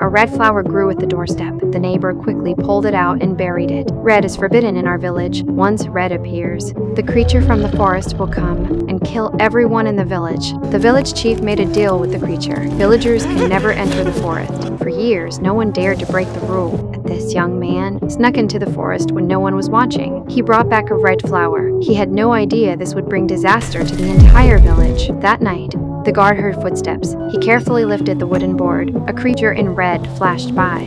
A red flower grew at the doorstep. The neighbor quickly pulled it out and buried it. Red is forbidden in our village. Once red appears, the creature from the forest will come and kill everyone in the village. The village chief made a deal with the creature. Villagers can never enter the forest. For years, no one dared to break the rule. This young man snuck into the forest when no one was watching. He brought back a red flower. He had no idea this would bring disaster to the entire village. That night, the guard heard footsteps. He carefully lifted the wooden board. A creature in red flashed by.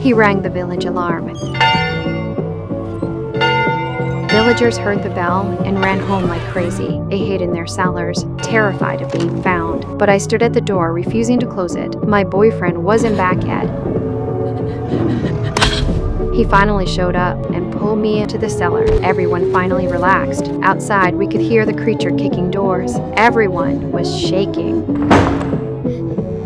He rang the village alarm. Villagers heard the bell and ran home like crazy. They hid in their cellars, terrified of being found. But I stood at the door, refusing to close it. My boyfriend wasn't back yet. He finally showed up and pulled me into the cellar. Everyone finally relaxed. Outside, we could hear the creature kicking doors. Everyone was shaking.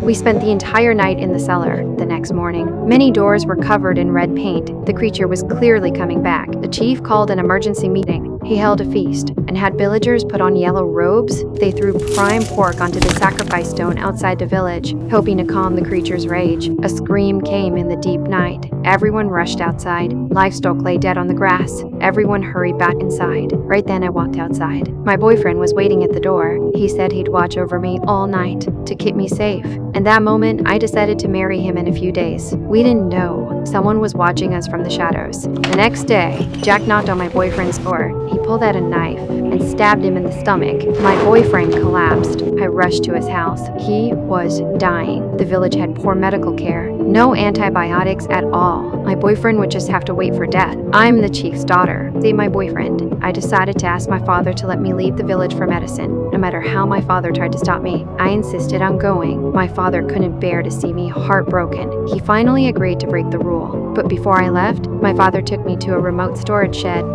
We spent the entire night in the cellar. The next morning, many doors were covered in red paint. The creature was clearly coming back. The chief called an emergency meeting. He held a feast and had villagers put on yellow robes. They threw prime pork onto the sacrifice stone outside the village, hoping to calm the creature's rage. A scream came in the deep night. Everyone rushed outside. Livestock lay dead on the grass. Everyone hurried back inside. Right then I walked outside. My boyfriend was waiting at the door. He said he'd watch over me all night to keep me safe. And that moment, I decided to marry him in a few days. We didn't know someone was watching us from the shadows. The next day, Jack knocked on my boyfriend's door. He pulled out a knife and stabbed him in the stomach. My boyfriend collapsed. I rushed to his house. He was dying. The village had poor medical care. No antibiotics at all. My boyfriend would just have to wait for death. I'm the chief's daughter. Save my boyfriend. I decided to ask my father to let me leave the village for medicine. No matter how my father tried to stop me, I insisted on going. My father couldn't bear to see me heartbroken. He finally agreed to break the rule. But before I left, my father took me to a remote storage shed.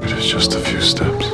It is just a few steps.